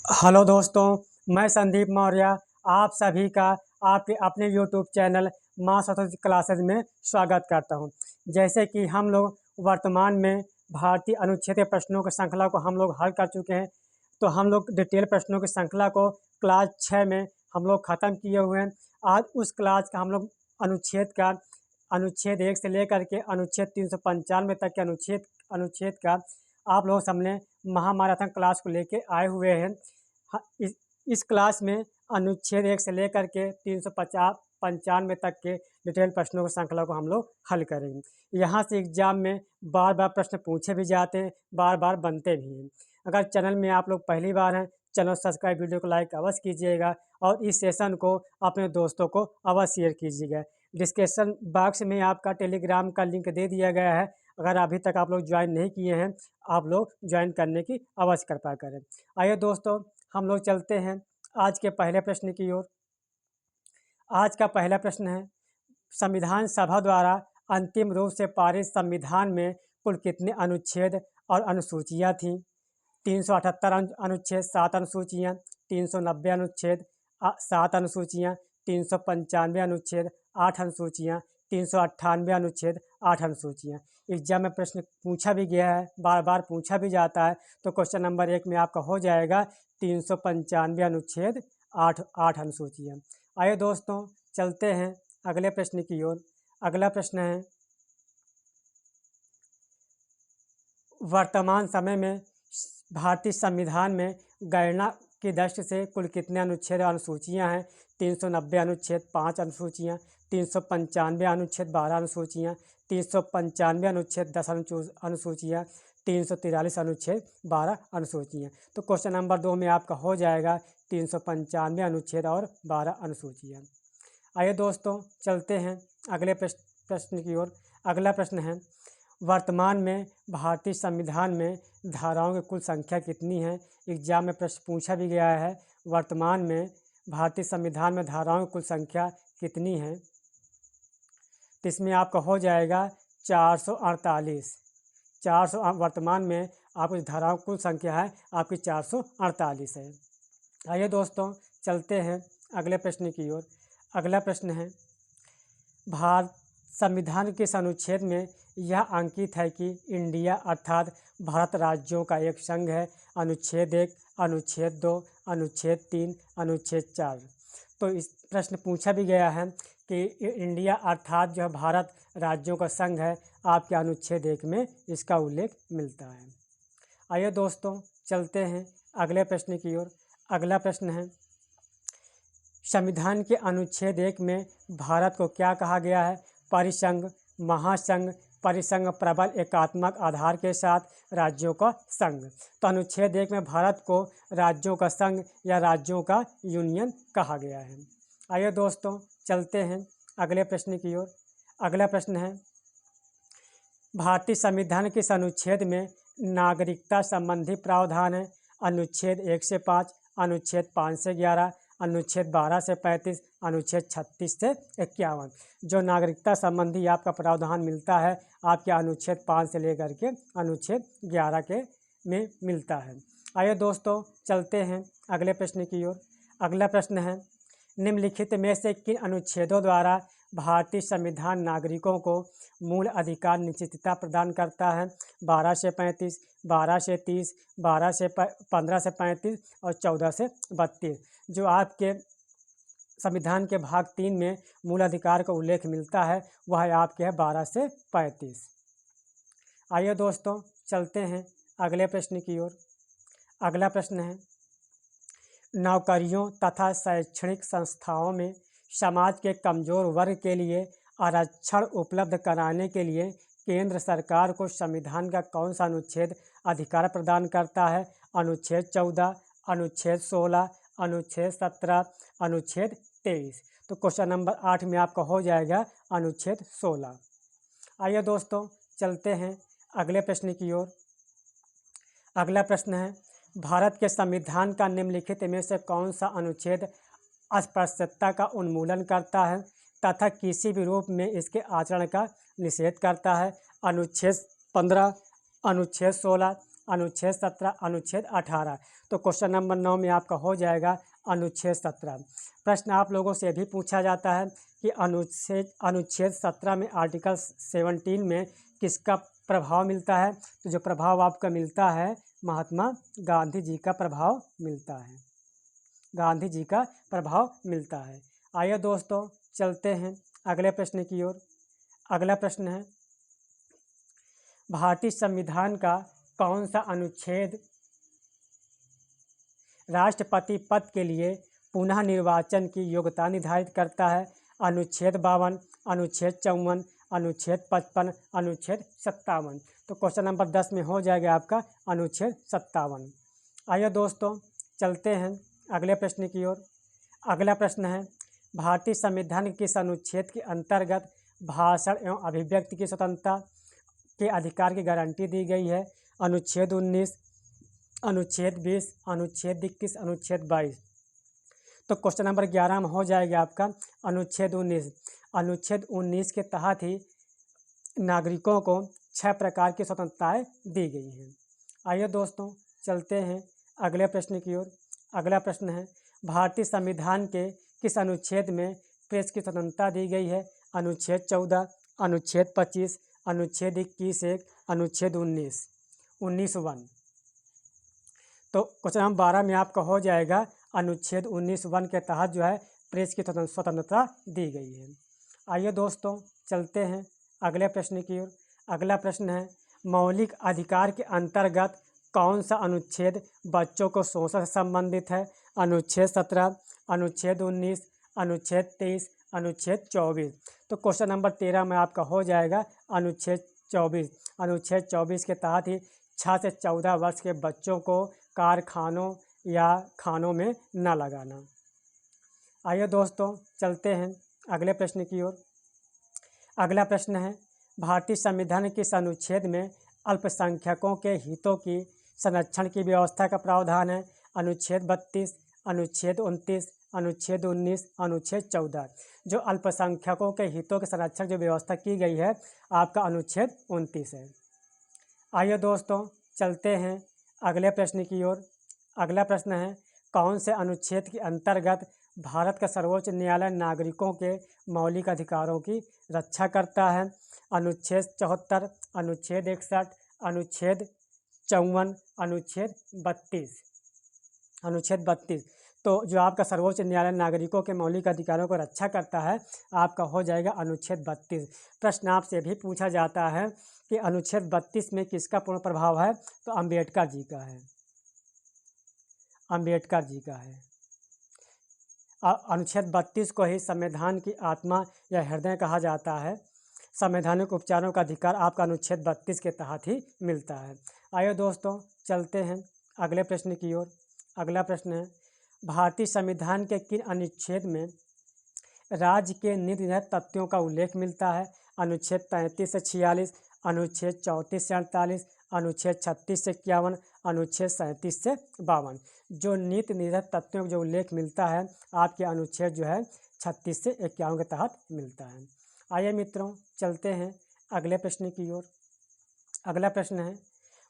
Hello दोस्तों, मैं संदीप मौर्य आप सभी का आपके अपने यूट्यूब चैनल माँ सरस्वती क्लासेज में स्वागत करता हूं। जैसे कि हम लोग वर्तमान में भारतीय अनुच्छेद के प्रश्नों की श्रृंखला को हम लोग हल कर चुके हैं, तो हम लोग डिटेल प्रश्नों की श्रृंखला को क्लास 6 में हम लोग ख़त्म किए हुए हैं। आज उस क्लास का हम लोग अनुच्छेद 1 से लेकर के अनुच्छेद 395 तक के अनुच्छेद अनुच्छेद का आप लोग सामने महामाराथन क्लास को लेके आए हुए हैं। इस क्लास में अनुच्छेद 1 से लेकर के 395 तक के डिटेल प्रश्नों की श्रृंखला को हम लोग हल करेंगे। यहाँ से एग्जाम में बार बार प्रश्न पूछे भी जाते हैं, बार बार बनते भी हैं। अगर चैनल में आप लोग पहली बार हैं, चैनल सब्सक्राइब, वीडियो को लाइक अवश्य कीजिएगा और इस सेशन को अपने दोस्तों को अवश्य शेयर कीजिएगा। डिस्क्रिप्शन बॉक्स में आपका टेलीग्राम का लिंक दे दिया गया है। अगर अभी तक आप लोग ज्वाइन नहीं किए हैं, आप लोग ज्वाइन करने की अवश्य कृपा करें। आइए दोस्तों, हम लोग चलते हैं आज के पहले प्रश्न की ओर। आज का पहला प्रश्न है, संविधान सभा द्वारा अंतिम रूप से पारित संविधान में कुल कितने अनुच्छेद और अनुसूचियां थीं? 378 अनुच्छेद, 7 अनुसूचियां, 390 अनुच्छेद, 7 अनुसूचियां, 395 अनुच्छेद, 8 अनुसूचियां, 398 अनुच्छेद, 8 अनुसूचियां। एग्जाम में प्रश्न पूछा भी गया है, बार बार पूछा भी जाता है, तो क्वेश्चन नंबर 1 में आपका हो जाएगा 395 अनुच्छेद, 8 अनुसूचियां। आइए दोस्तों, चलते हैं अगले प्रश्न की ओर। अगला प्रश्न है, वर्तमान समय में भारतीय संविधान में गणना की दृष्टि से कुल कितने अनुच्छेद और अनुसूचियां हैं? 390 अनुच्छेद, 5 अनुसूचियां, 395 अनुच्छेद, 12 अनुसूचियां, 395 अनुच्छेद, 10 अनुसूचियां, 343 अनुच्छेद, 12 अनुसूचियां। तो क्वेश्चन नंबर 2 में आपका हो जाएगा 395 अनुच्छेद और 12 अनुसूचियां। आइए दोस्तों, चलते हैं अगले प्रश्न की ओर। अगला प्रश्न है, वर्तमान में भारतीय संविधान में धाराओं की कुल संख्या कितनी है? एग्जाम में प्रश्न पूछा भी गया है, वर्तमान में भारतीय संविधान में धाराओं की कुल संख्या कितनी है? तो इसमें आपका हो जाएगा 448। 400 वर्तमान में आपकी धाराओं की कुल संख्या है आपकी 448 है। आइए दोस्तों, चलते हैं अगले प्रश्न की ओर। अगला प्रश्न है, भारत संविधान के इस अनुच्छेद में यह अंकित है कि इंडिया अर्थात भारत राज्यों का एक संघ है। अनुच्छेद 1, अनुच्छेद 2, अनुच्छेद 3, अनुच्छेद 4। तो इस प्रश्न पूछा भी गया है कि इंडिया अर्थात जो भारत राज्यों का संघ है, आपके अनुच्छेद 1 में इसका उल्लेख मिलता है। आइए दोस्तों, चलते हैं अगले प्रश्न की ओर। अगला प्रश्न है, संविधान के अनुच्छेद 1 में भारत को क्या कहा गया है? परिसंघ, महासंघ, परिसंघ प्रबल एकात्मक आधार के साथ राज्यों का संघ। तो अनुच्छेद 1 में भारत को राज्यों का संघ या राज्यों का यूनियन कहा गया है। आइए दोस्तों, चलते हैं अगले प्रश्न की ओर। अगला प्रश्न है, भारतीय संविधान के इस अनुच्छेद में नागरिकता संबंधी प्रावधान है। अनुच्छेद 1 से 5, अनुच्छेद 5 से 11, अनुच्छेद 12 से 35, अनुच्छेद 36 से 51। जो नागरिकता संबंधी आपका प्रावधान मिलता है आपके अनुच्छेद 5 से लेकर के अनुच्छेद 11 के में मिलता है। आइए दोस्तों, चलते हैं अगले प्रश्न की ओर। अगला प्रश्न है, निम्नलिखित में से किन अनुच्छेदों द्वारा भारतीय संविधान नागरिकों को मूल अधिकार निश्चितता प्रदान करता है? 12 से 35, 12 से 30, 15 से 35 और 14 से 32। जो आपके संविधान के भाग 3 में मूल अधिकार का उल्लेख मिलता है वह है आपके है 12 से 35। आइए दोस्तों, चलते हैं अगले प्रश्न की ओर। अगला प्रश्न है, नौकरियों तथा शैक्षणिक संस्थाओं में समाज के कमजोर वर्ग के लिए आरक्षण उपलब्ध कराने के लिए केंद्र सरकार को संविधान का कौन सा अनुच्छेद अधिकार प्रदान करता है? अनुच्छेद 14, अनुच्छेद 16, अनुच्छेद 17, अनुच्छेद 23। तो क्वेश्चन नंबर 8 में आपका हो जाएगा अनुच्छेद 16। आइए दोस्तों, चलते हैं अगले प्रश्न की ओर। अगला प्रश्न है, भारत के संविधान का निम्नलिखित में से कौन सा अनुच्छेद अस्पृश्यता का उन्मूलन करता है तथा किसी भी रूप में इसके आचरण का निषेध करता है? अनुच्छेद 15, अनुच्छेद 16, अनुच्छेद 17, अनुच्छेद 18। तो क्वेश्चन नंबर 9 में आपका हो जाएगा अनुच्छेद 17। प्रश्न आप लोगों से भी पूछा जाता है कि अनुच्छेद 17 में आर्टिकल 17 में किसका प्रभाव मिलता है। तो जो प्रभाव आपका मिलता है महात्मा गांधी जी का प्रभाव मिलता है, गांधी जी का प्रभाव मिलता है। आइए दोस्तों चलते हैं अगले प्रश्न की ओर। अगला प्रश्न है, भारतीय संविधान का कौन सा अनुच्छेद राष्ट्रपति पद के लिए पुनः निर्वाचन की योग्यता निर्धारित करता है। अनुच्छेद 52, अनुच्छेद 54, अनुच्छेद 55, अनुच्छेद 57। तो क्वेश्चन नंबर 10 में हो जाएगा आपका अनुच्छेद 57। आइए दोस्तों चलते हैं अगले प्रश्न की ओर। अगला प्रश्न है, भारतीय संविधान के किस अनुच्छेद के अंतर्गत भाषण एवं अभिव्यक्ति की स्वतंत्रता के अधिकार की गारंटी दी गई है। अनुच्छेद 19, अनुच्छेद 20, अनुच्छेद 21, अनुच्छेद 22। तो क्वेश्चन नंबर 11 में हो जाएगा आपका अनुच्छेद 19। अनुच्छेद 19 के तहत ही नागरिकों को 6 प्रकार की स्वतंत्रताएं दी गई हैं। आइए दोस्तों चलते हैं अगले प्रश्न की ओर। अगला प्रश्न है, भारतीय संविधान के किस अनुच्छेद में प्रेस की स्वतंत्रता दी गई है। अनुच्छेद 14, अनुच्छेद 25, अनुच्छेद 21(1), अनुच्छेद 19(1). तो क्वेश्चन नंबर 12 में आपका हो जाएगा अनुच्छेद 19(1) के तहत जो है प्रेस की स्वतंत्रता दी गई है। आइए दोस्तों चलते हैं अगले प्रश्न की ओर। अगला प्रश्न है, मौलिक अधिकार के अंतर्गत कौन सा अनुच्छेद बच्चों को शोषण से संबंधित है। अनुच्छेद 17, अनुच्छेद 19, अनुच्छेद 23, अनुच्छेद 24। तो क्वेश्चन नंबर 13 में आपका हो जाएगा अनुच्छेद 24। अनुच्छेद 24 के तहत ही 6 से 14 वर्ष के बच्चों को कारखानों या खानों में न लगाना। आइए दोस्तों चलते हैं अगले प्रश्न की ओर। अगला प्रश्न है, भारतीय संविधान के किस अनुच्छेद में अल्पसंख्यकों के हितों की संरक्षण की व्यवस्था का प्रावधान है। अनुच्छेद 32, अनुच्छेद 29, अनुच्छेद 19, अनुच्छेद 14। जो अल्पसंख्यकों के हितों के संरक्षण जो व्यवस्था की गई है आपका अनुच्छेद 29 है। आइए दोस्तों चलते हैं अगले प्रश्न की ओर। अगला प्रश्न है, कौन से अनुच्छेद के अंतर्गत भारत का सर्वोच्च न्यायालय नागरिकों के मौलिक अधिकारों की रक्षा करता है। अनुच्छेद 74, अनुच्छेद 61, अनुच्छेद 54, अनुच्छेद 32। अनुच्छेद 32। तो जो आपका सर्वोच्च न्यायालय नागरिकों के मौलिक अधिकारों को रक्षा करता है आपका हो जाएगा अनुच्छेद 32। प्रश्न आपसे भी पूछा जाता है कि अनुच्छेद 32 में किसका पूर्ण प्रभाव है। तो अंबेडकर जी का है, अंबेडकर जी का है। अनुच्छेद 32 को ही संविधान की आत्मा या हृदय कहा जाता है। संवैधानिक उपचारों का अधिकार आपका अनुच्छेद 32 के तहत ही मिलता है। आइए दोस्तों चलते हैं अगले प्रश्न की ओर। अगला प्रश्न है, भारतीय संविधान के किन अनुच्छेद में राज्य के नीति निर्धारित तथ्यों का उल्लेख मिलता है। अनुच्छेद 33 से 46, अनुच्छेद 34 से 48, अनुच्छेद 36 से 51, अनुच्छेद 37 से 52। जो नीति निर्धारित तथ्यों का जो उल्लेख मिलता है आपके अनुच्छेद जो है 36 से 51 के तहत मिलता है। आइए मित्रों चलते हैं अगले प्रश्न की ओर। अगला प्रश्न है,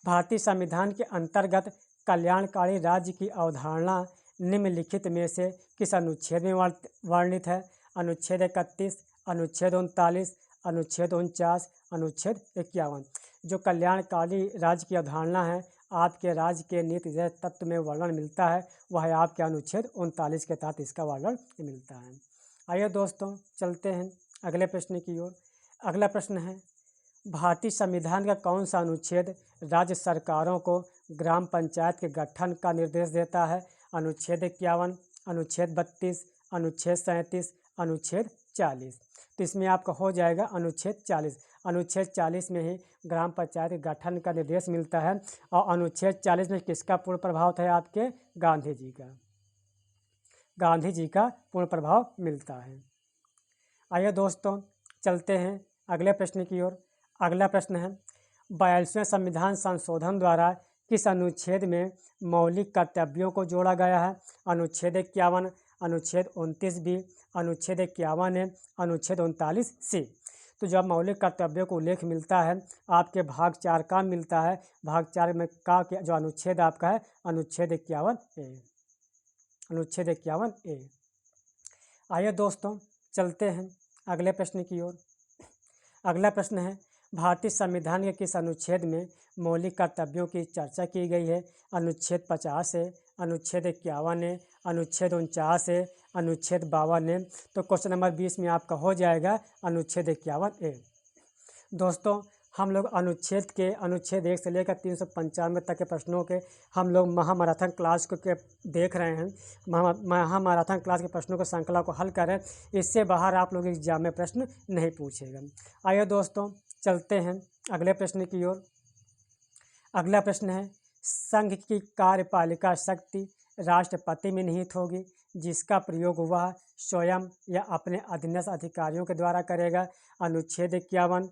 भारतीय संविधान के अंतर्गत कल्याणकारी राज्य की अवधारणा निम्नलिखित में से किस अनुच्छेद में वर्णित है। अनुच्छेद 31, अनुच्छेद 39, अनुच्छेद 49, अनुच्छेद 51। जो कल्याणकारी राज्य की अवधारणा है आपके राज्य के नीति तत्व में वर्णन मिलता है वह है आपके अनुच्छेद 39 के तहत इसका वर्णन मिलता है। आइए दोस्तों चलते हैं अगले प्रश्न की ओर। अगला प्रश्न है, भारतीय संविधान का कौन सा अनुच्छेद राज्य सरकारों को ग्राम पंचायत के गठन का निर्देश देता है। अनुच्छेद 51, अनुच्छेद 32, अनुच्छेद 37, अनुच्छेद 40। तो इसमें आपका हो जाएगा अनुच्छेद 40। अनुच्छेद 40 में ही ग्राम पंचायत के गठन का निर्देश मिलता है और अनुच्छेद 40 में किसका पूर्ण प्रभाव था आपके गांधी जी का, गांधी जी का पूर्ण प्रभाव मिलता है। आइए दोस्तों चलते हैं अगले प्रश्न की ओर। अगला प्रश्न है, 42वें संविधान संशोधन द्वारा किस अनुच्छेद में मौलिक कर्तव्यों को जोड़ा गया है। अनुच्छेद 51, अनुच्छेद 29 बी, अनुच्छेद 51 ए, अनुच्छेद 39 सी। तो जब मौलिक कर्तव्यों को उल्लेख मिलता है आपके भाग 4 का मिलता है, भाग 4 में का जो अनुच्छेद आपका है अनुच्छेद 51A, अनुच्छेद 51A। आइए दोस्तों चलते हैं अगले प्रश्न की ओर। अगला प्रश्न है भारतीय संविधान के किस अनुच्छेद में मौलिक कर्तव्यों की चर्चा की गई है? अनुच्छेद 50 है, अनुच्छेद 51 है, अनुच्छेद 49 है, अनुच्छेद 52 है। तो क्वेश्चन नंबर 20 में आपका हो जाएगा अनुच्छेद 51A। दोस्तों हम लोग अनुच्छेद 1 से लेकर 395 तक के प्रश्नों के हम लोग महामैराथन क्लास को के देख रहे हैं। महामैराथन क्लास के प्रश्नों को श्रृंखला को हल करें, इससे बाहर आप लोग एग्जाम में प्रश्न नहीं पूछेगा। आइए दोस्तों चलते हैं अगले प्रश्न की ओर। अगला प्रश्न है संघ की कार्यपालिका शक्ति राष्ट्रपति में निहित होगी, जिसका प्रयोग वह स्वयं या अपने अधीनस्थ अधिकारियों के द्वारा करेगा। अनुच्छेद 51,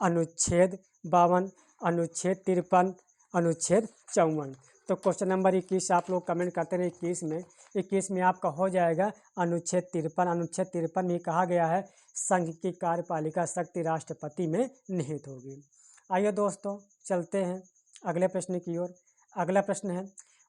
अनुच्छेद 52, अनुच्छेद 53, अनुच्छेद 54। तो क्वेश्चन नंबर 21 आप लोग कमेंट करते रहे। 21 में आपका हो जाएगा अनुच्छेद 53। अनुच्छेद 53 में कहा गया है संघ की कार्यपालिका शक्ति राष्ट्रपति में निहित होगी। आइए दोस्तों चलते हैं अगले प्रश्न की ओर। अगला प्रश्न है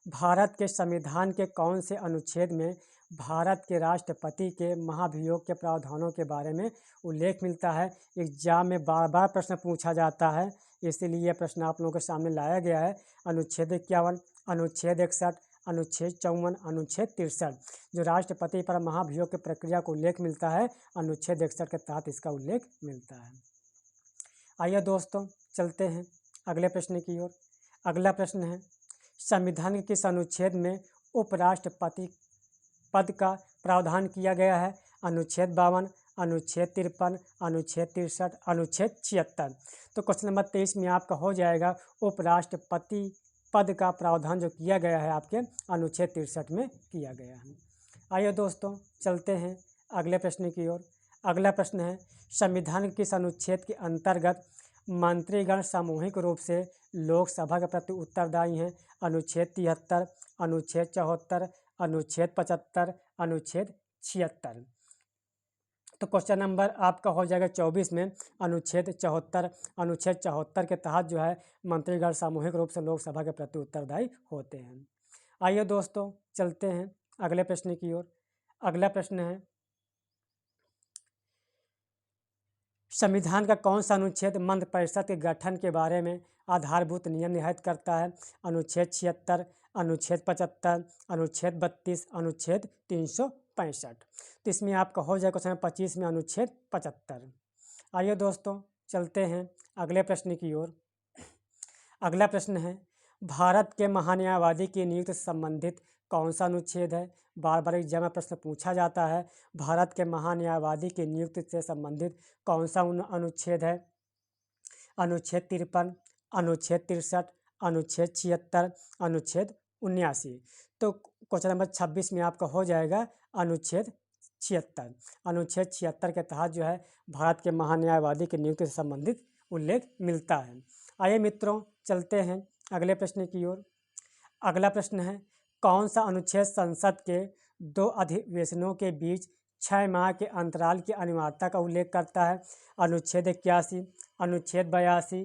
भारत के संविधान के कौन से अनुच्छेद में भारत के राष्ट्रपति के महाभियोग के प्रावधानों के बारे में उल्लेख मिलता है? एग्जाम में बार बार प्रश्न पूछा जाता है, इसीलिए यह प्रश्न आप लोगों के सामने लाया गया है। अनुच्छेद 51, अनुच्छेद 61, अनुच्छेद 54, अनुच्छेद 63। जो राष्ट्रपति पर महाभियोग की प्रक्रिया को उल्लेख मिलता है अनुच्छेद 61 के तहत इसका उल्लेख मिलता है। आइए दोस्तों चलते हैं अगले प्रश्न की ओर। अगला प्रश्न है संविधान के किस अनुच्छेद में उपराष्ट्रपति पद का प्रावधान किया गया है? अनुच्छेद 52, अनुच्छेद 53, अनुच्छेद 63, अनुच्छेद 76। तो क्वेश्चन नंबर 23 में आपका हो जाएगा उपराष्ट्रपति पद का प्रावधान जो किया गया है आपके अनुच्छेद 63 में किया गया है। आइए दोस्तों चलते हैं अगले प्रश्न की ओर। अगला प्रश्न है संविधान के किस अनुच्छेद के अंतर्गत मंत्रीगण सामूहिक रूप से लोकसभा के प्रति उत्तरदायी हैं? अनुच्छेद 73, अनुच्छेद 74, अनुच्छेद 75, अनुच्छेद 76। तो क्वेश्चन नंबर आपका हो जाएगा 24 में अनुच्छेद 74। अनुच्छेद 74 के तहत जो है मंत्रीगण सामूहिक रूप से लोकसभा के प्रति उत्तरदायी होते हैं। आइए दोस्तों चलते हैं अगले प्रश्न की ओर। अगला प्रश्न है संविधान का कौन सा अनुच्छेद मंत्रिपरिषद के गठन के बारे में आधारभूत नियम निर्धारित करता है? अनुच्छेद 76, अनुच्छेद 75, अनुच्छेद 32, अनुच्छेद 365। तो इसमें आपका हो जाएगा क्वेश्चन 25 में अनुच्छेद 75। आइए दोस्तों चलते हैं अगले प्रश्न की ओर। अगला प्रश्न है भारत के महान्यायवादी की नियुक्ति से संबंधित कौन सा अनुच्छेद है? बार बार एग्जाम में प्रश्न पूछा जाता है भारत के महान्यायवादी की नियुक्ति से संबंधित कौन सा अनुच्छेद है? अनुच्छेद 53, अनुच्छेद 63, अनुच्छेद 76, अनुच्छेद 79। तो क्वेश्चन नंबर 26 में आपका हो जाएगा अनुच्छेद 76। अनुच्छेद 76 के तहत जो है भारत के महान्यायवादी की नियुक्ति से संबंधित उल्लेख मिलता है। आइए मित्रों चलते हैं अगले प्रश्न की ओर। अगला प्रश्न है कौन सा अनुच्छेद संसद के 2 अधिवेशनों के बीच 6 माह के अंतराल की अनिवार्यता का उल्लेख करता है? अनुच्छेद 81, अनुच्छेद 82,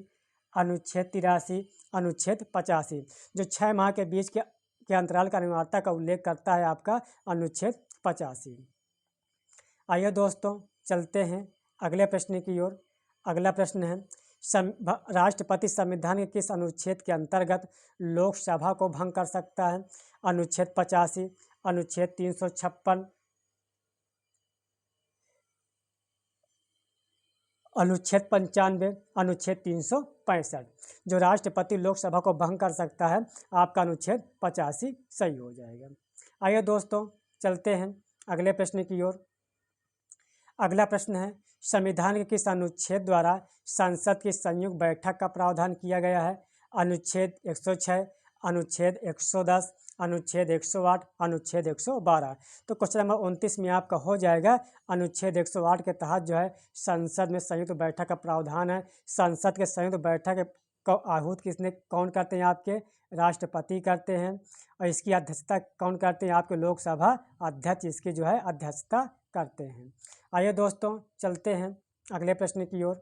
अनुच्छेद 83, अनुच्छेद 85। जो 6 माह के बीच के अंतराल का अनिवार्यता का उल्लेख करता है आपका अनुच्छेद 85। आइए दोस्तों चलते हैं अगले प्रश्न की ओर। अगला प्रश्न है राष्ट्रपति संविधान के किस अनुच्छेद के अंतर्गत लोकसभा को भंग कर सकता है? अनुच्छेद 85, अनुच्छेद 356, अनुच्छेद 95, अनुच्छेद 365। जो राष्ट्रपति लोकसभा को भंग कर सकता है आपका अनुच्छेद 85 सही हो जाएगा। आइए दोस्तों चलते हैं अगले प्रश्न की ओर। अगला प्रश्न है संविधान के किस अनुच्छेद द्वारा संसद की संयुक्त बैठक का प्रावधान किया गया है? अनुच्छेद 106, अनुच्छेद 110, अनुच्छेद 108, अनुच्छेद 112। तो क्वेश्चन नंबर 29 में आपका हो जाएगा अनुच्छेद 108 के तहत जो है संसद में संयुक्त बैठक का प्रावधान है। संसद के संयुक्त बैठक को आहूत कौन करते हैं? आपके राष्ट्रपति करते हैं। और इसकी अध्यक्षता कौन करते हैं? आपके लोकसभा अध्यक्ष इसकी जो है अध्यक्षता करते हैं। आइए दोस्तों चलते हैं अगले प्रश्न की ओर।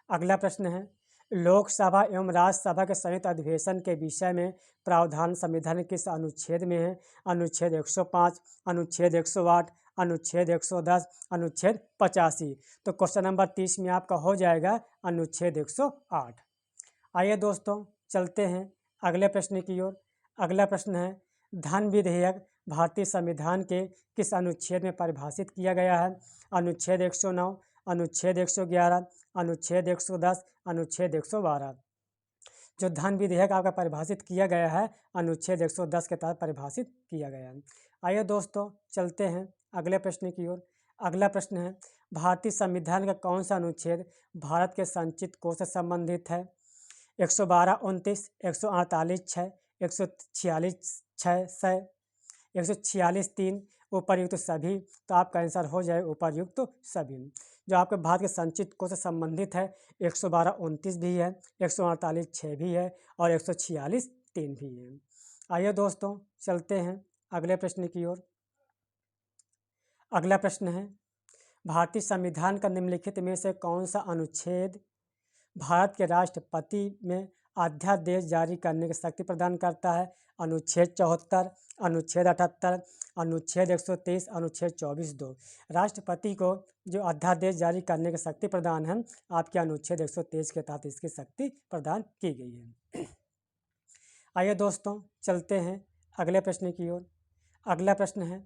अगला प्रश्न है, लोकसभा एवं राज्यसभा के संयुक्त अधिवेशन के विषय में प्रावधान संविधान किस अनुच्छेद में है? अनुच्छेद 105, अनुच्छेद 108, अनुच्छेद 110, अनुच्छेद 85। तो क्वेश्चन नंबर 30 में आपका हो जाएगा अनुच्छेद 108। आइए दोस्तों चलते हैं अगले प्रश्न की ओर। अगला प्रश्न है, धन विधेयक भारतीय संविधान के किस अनुच्छेद में परिभाषित किया गया है? अनुच्छेद 109, अनुच्छेद 111, अनुच्छेद 110, अनुच्छेद 112। जो धन विधेयक आपका परिभाषित किया गया है अनुच्छेद 110 के तहत परिभाषित किया गया है। आइए दोस्तों चलते हैं अगले प्रश्न की ओर। अगला प्रश्न है, भारतीय संविधान का कौन सा अनुच्छेद भारत के संचित कोष से संबंधित है? 112, 29, 148, 6, 146, 6, 146, 3, उपर्युक्त सभी। तो आपका आंसर हो जाए उपर्युक्त सभी। जो आपके भारत के संचित कोष से संबंधित है 112, 29 भी है, 148, 6 भी है और 146, 3 भी है। आइए दोस्तों चलते हैं अगले प्रश्न की ओर। अगला प्रश्न है, भारतीय संविधान का निम्नलिखित में से कौन सा अनुच्छेद भारत के राष्ट्रपति में अध्यादेश जारी करने की शक्ति प्रदान करता है? अनुच्छेद 74, अनुच्छेद 78, अनुच्छेद 123, अनुच्छेद 24(2). राष्ट्रपति को जो अध्यादेश जारी करने की शक्ति प्रदान है आपके अनुच्छेद 123 के तहत इसकी शक्ति प्रदान की गई है। आइए दोस्तों चलते हैं अगले प्रश्न की ओर। अगला प्रश्न है,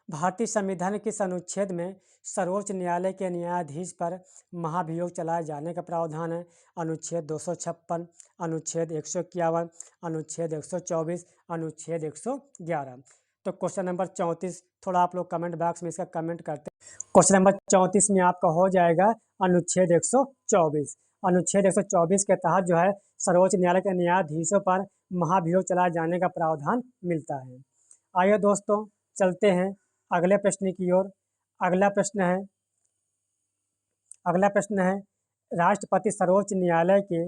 भारतीय संविधान के किस अनुच्छेद में सर्वोच्च न्यायालय के न्यायाधीश पर महाभियोग चलाए जाने का प्रावधान है? अनुच्छेद 256, अनुच्छेद 151, अनुच्छेद 124, अनुच्छेद 111। तो क्वेश्चन नंबर 34 थोड़ा आप लोग कमेंट बॉक्स में इसका कमेंट करते हैं। क्वेश्चन नंबर 34 में आपका हो जाएगा अनुच्छेद 124। अनुच्छेद 124 के तहत जो है सर्वोच्च न्यायालय के न्यायाधीशों पर महाभियोग चलाए जाने का प्रावधान मिलता है। आइए दोस्तों चलते हैं अगले प्रश्न की ओर। अगला प्रश्न है, राष्ट्रपति सर्वोच्च न्यायालय के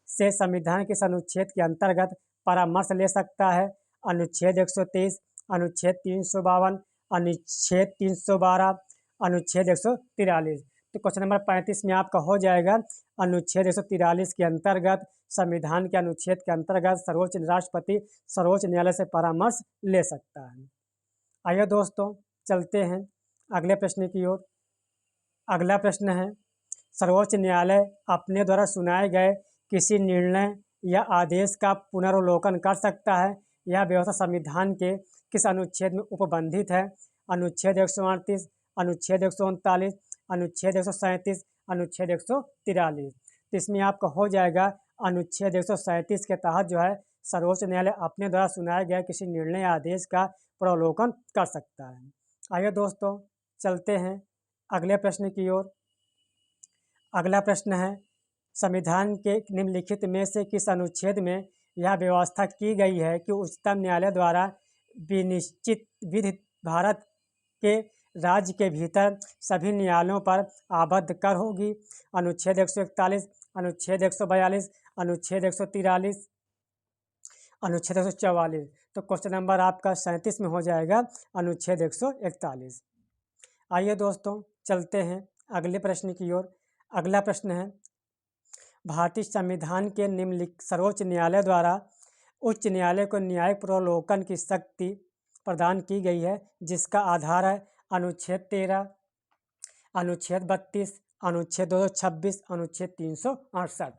से संविधान के अनुच्छेद के अंतर्गत परामर्श ले सकता है? अनुच्छेद 123, अनुच्छेद 352, अनुच्छेद 312, अनुच्छेद 143। तो क्वेश्चन नंबर 35 में आपका हो जाएगा अनुच्छेद 143 के अंतर्गत संविधान के अनुच्छेद के अंतर्गत राष्ट्रपति सर्वोच्च न्यायालय से परामर्श ले सकता है। आइए दोस्तों चलते हैं अगले प्रश्न की ओर। अगला प्रश्न है, सर्वोच्च न्यायालय अपने द्वारा सुनाए गए किसी निर्णय या आदेश का पुनर्वलोकन कर सकता है? यह व्यवस्था संविधान के किस अनुच्छेद में उपबंधित है? अनुच्छेद 138, अनुच्छेद 139, अनुच्छेद 137, अनुच्छेद 143। तो इसमें आपका हो जाएगा अनुच्छेद 137 के तहत जो है सर्वोच्च न्यायालय अपने द्वारा सुनाए गए किसी निर्णय या आदेश का पुनर्वलोकन कर सकता है। आइए दोस्तों चलते हैं अगले प्रश्न की ओर। अगला प्रश्न है, संविधान के निम्नलिखित में से किस अनुच्छेद में यह व्यवस्था की गई है कि उच्चतम न्यायालय द्वारा विनिश्चित विधि भारत के राज्य के भीतर सभी न्यायालयों पर आबद्ध कर होगी? अनुच्छेद 141, अनुच्छेद 142, अनुच्छेद 143, अनुच्छेद 144। तो क्वेश्चन नंबर आपका 37 में हो जाएगा अनुच्छेद 141। आइए दोस्तों चलते हैं अगले प्रश्न की ओर। अगला प्रश्न है, भारतीय संविधान के निम्नलिखित सर्वोच्च न्यायालय द्वारा उच्च न्यायालय को न्यायिक पुनर्वलोकन की शक्ति प्रदान की गई है जिसका आधार है अनुच्छेद 13, अनुच्छेद 32, अनुच्छेद 226, अनुच्छेद 368।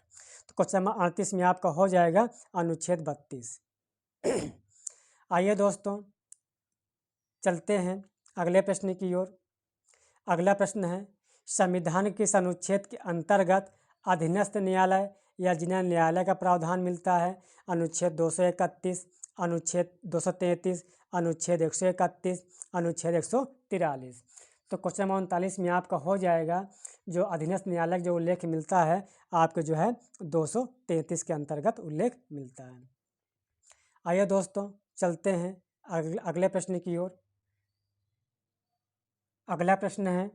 तो क्वेश्चन नंबर 38 में आपका हो जाएगा अनुच्छेद 32। आइए दोस्तों चलते हैं अगले प्रश्न की ओर। अगला प्रश्न है, संविधान के इस अनुच्छेद के अंतर्गत अधीनस्थ न्यायालय या जिला न्यायालय का प्रावधान मिलता है? अनुच्छेद 231, अनुच्छेद 233, अनुच्छेद 131, अनुच्छेद 143। तो क्वेश्चन नंबर 39 में आपका हो जाएगा जो अधीनस्थ न्यायालय जो उल्लेख मिलता है आपको जो है 233 के अंतर्गत उल्लेख मिलता है। आइए दोस्तों चलते हैं अगले प्रश्न की ओर। अगला प्रश्न है,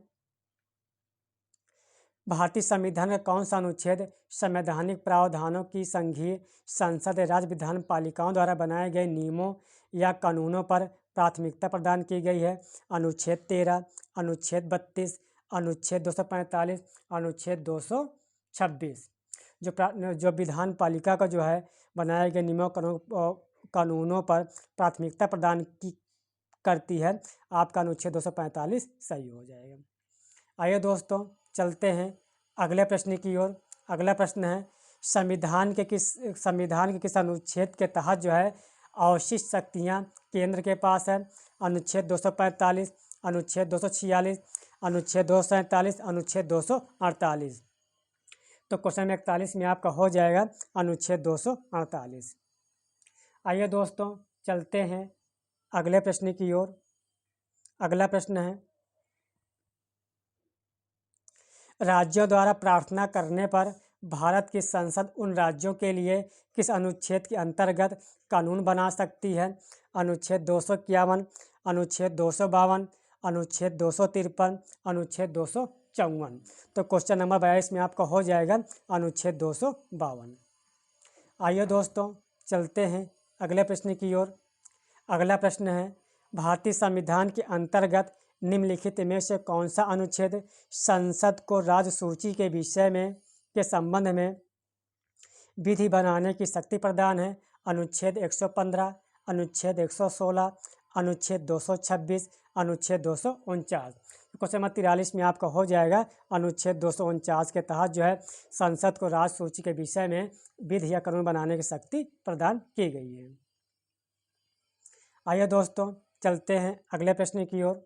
भारतीय संविधान का कौन सा अनुच्छेद संवैधानिक प्रावधानों की संघीय संसद राज्य विधान पालिकाओं द्वारा बनाए गए नियमों या कानूनों पर प्राथमिकता प्रदान की गई है? अनुच्छेद 13, अनुच्छेद 32, अनुच्छेद 245, अनुच्छेद 226। जो विधान पालिका का जो है बनाए गए नियमों कानूनों पर प्राथमिकता प्रदान करती है, आपका अनुच्छेद 245 सही हो जाएगा। आइए दोस्तों चलते हैं अगले प्रश्न की ओर। अगला प्रश्न है संविधान के किस अनुच्छेद के तहत जो है अवशिष्ट शक्तियाँ केंद्र के पास है। अनुच्छेद 245, अनुच्छेद 246, अनुच्छेद 247, अनुच्छेद 248। तो क्वेश्चन 41 में आपका हो जाएगा अनुच्छेद 248। आइए दोस्तों चलते हैं अगले प्रश्न की ओर। अगला प्रश्न है राज्यों द्वारा प्रार्थना करने पर भारत की संसद उन राज्यों के लिए किस अनुच्छेद के अंतर्गत कानून बना सकती है। अनुच्छेद 251, अनुच्छेद 252, अनुच्छेद 253, अनुच्छेद 254। तो क्वेश्चन नंबर 42 में आपका हो जाएगा अनुच्छेद 252। आइए दोस्तों चलते हैं अगले प्रश्न की ओर। अगला प्रश्न है भारतीय संविधान के अंतर्गत निम्नलिखित में से कौन सा अनुच्छेद संसद को राज्य सूची के विषय में के संबंध में विधि बनाने की शक्ति प्रदान है। अनुच्छेद 115, अनुच्छेद 116, अनुच्छेद 226, अनुच्छेद 249। क्वेश्चन नंबर 43 में आपका हो जाएगा अनुच्छेद 249 के तहत जो है संसद को राज्य सूची के विषय में विधि या कानून बनाने की शक्ति प्रदान की गई है। आइए दोस्तों चलते हैं अगले प्रश्न की ओर।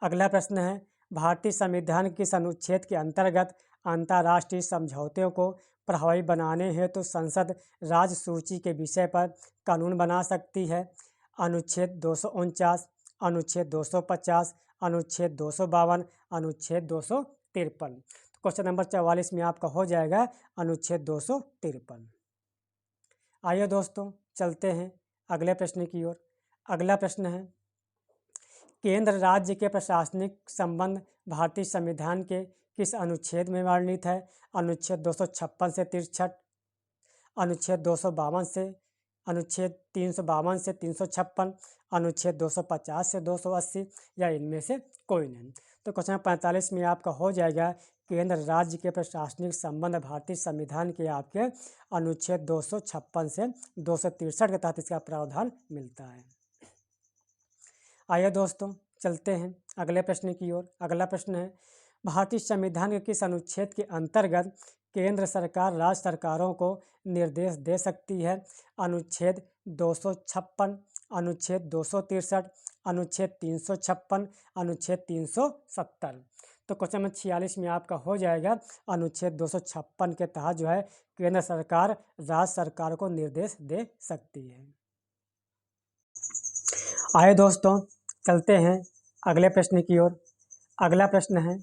अगला प्रश्न है भारतीय संविधान के किस अनुच्छेद के अंतर्गत अंतर्राष्ट्रीय समझौतों को प्रभावी बनाने हेतु संसद राज्य सूची के विषय पर कानून बना सकती है। अनुच्छेद 249, अनुच्छेद 250, अनुच्छेद 252, अनुच्छेद 253। क्वेश्चन नंबर 44 में आपका हो जाएगा अनुच्छेद 253। आइए दोस्तों चलते हैं अगले प्रश्न की ओर। अगला प्रश्न है केंद्र राज्य के प्रशासनिक संबंध भारतीय संविधान के किस अनुच्छेद में वर्णित है। अनुच्छेद 256 से 63, अनुच्छेद 252 से, अनुच्छेद 352 से 356, अनुच्छेद 250 से 280 या इनमें से कोई नहीं। तो क्वेश्चन 45 में आपका हो जाएगा केंद्र राज्य के प्रशासनिक संबंध भारतीय संविधान के आपके अनुच्छेद 256 से 263 के तहत इसका प्रावधान मिलता है। आइए दोस्तों चलते हैं अगले प्रश्न की ओर। अगला प्रश्न है भारतीय संविधान के किस अनुच्छेद के अंतर्गत केंद्र सरकार राज्य सरकारों को निर्देश दे सकती है। अनुच्छेद 256, अनुच्छेद 263, अनुच्छेद 356, अनुच्छेद 370। तो क्वेश्चन नंबर 46 में आपका हो जाएगा अनुच्छेद 256 के तहत जो है केंद्र सरकार राज्य सरकार को निर्देश दे सकती है। आइए दोस्तों चलते हैं अगले प्रश्न की ओर। अगला प्रश्न है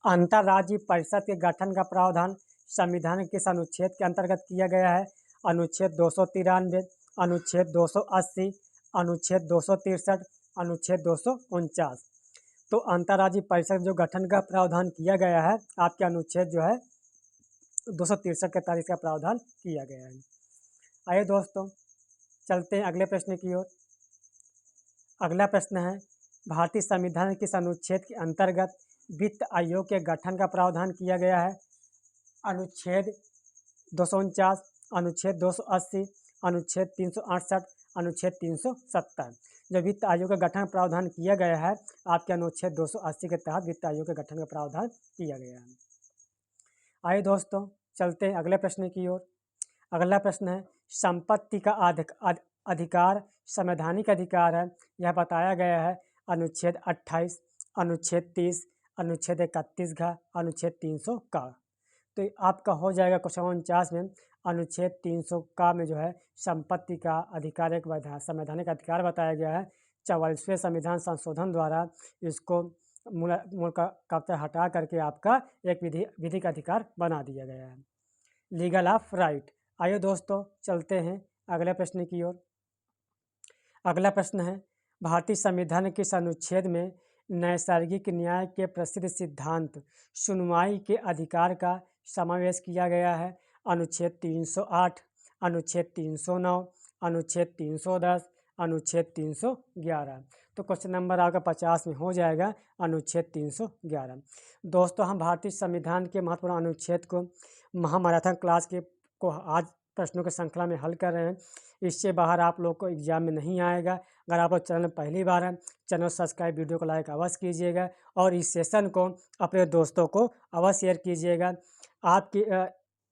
अंतर्राज्यीय परिषद के गठन का प्रावधान संविधान के किस अनुच्छेद के अंतर्गत किया गया है। अनुच्छेद 293, अनुच्छेद 280, अनुच्छेद 263, अनुच्छेद 249। तो अंतर्राज्यीय परिषद जो गठन का प्रावधान किया गया है आपके अनुच्छेद जो है 263 के तहत इसका प्रावधान किया गया है। आइए दोस्तों चलते हैं अगले प्रश्न की ओर। अगला प्रश्न है भारतीय संविधान के किस अनुच्छेद के अंतर्गत वित्त आयोग के गठन का प्रावधान किया गया है। अनुच्छेद 249, अनुच्छेद 280, अनुच्छेद 368, अनुच्छेद 370। जो वित्त आयोग का गठन प्रावधान किया गया है आपके अनुच्छेद 280 के तहत वित्त आयोग के गठन का प्रावधान किया गया है। आइए दोस्तों चलते हैं अगले प्रश्न की ओर। अगला प्रश्न है संपत्ति का अधिकार संवैधानिक अधिकार है यह बताया गया है अनुच्छेद 28, अनुच्छेद 30, अनुच्छेद 31 का, अनुच्छेद 300 का। तो आपका हो जाएगा क्वेश्चन 49 में अनुच्छेद 300 का में जो है संपत्ति का अधिकार एक संवैधानिक अधिकार बताया गया है। 44वें संविधान संशोधन द्वारा इसको मूल का हटा करके आपका एक विधिक अधिकार बना दिया गया है, लीगल ऑफ राइट। आइए दोस्तों चलते हैं अगले प्रश्न की ओर। अगला प्रश्न है भारतीय संविधान के इस अनुच्छेद में नैसर्गिक न्याय के प्रसिद्ध सिद्धांत सुनवाई के अधिकार का समावेश किया गया है। अनुच्छेद 308, अनुच्छेद 309, अनुच्छेद 310, अनुच्छेद 311। तो क्वेश्चन नंबर आपका 50 में हो जाएगा अनुच्छेद 311। दोस्तों, हम भारतीय संविधान के महत्वपूर्ण अनुच्छेद को महामैराथन क्लास के को आज प्रश्नों की श्रृंखला में हल कर रहे हैं। इससे बाहर आप लोग को एग्जाम में नहीं आएगा। अगर आप लोग चैनल में पहली बार हैं, चैनल सब्सक्राइब, वीडियो को लाइक अवश्य कीजिएगा और इस सेशन को अपने दोस्तों को अवश्य शेयर कीजिएगा। आपकी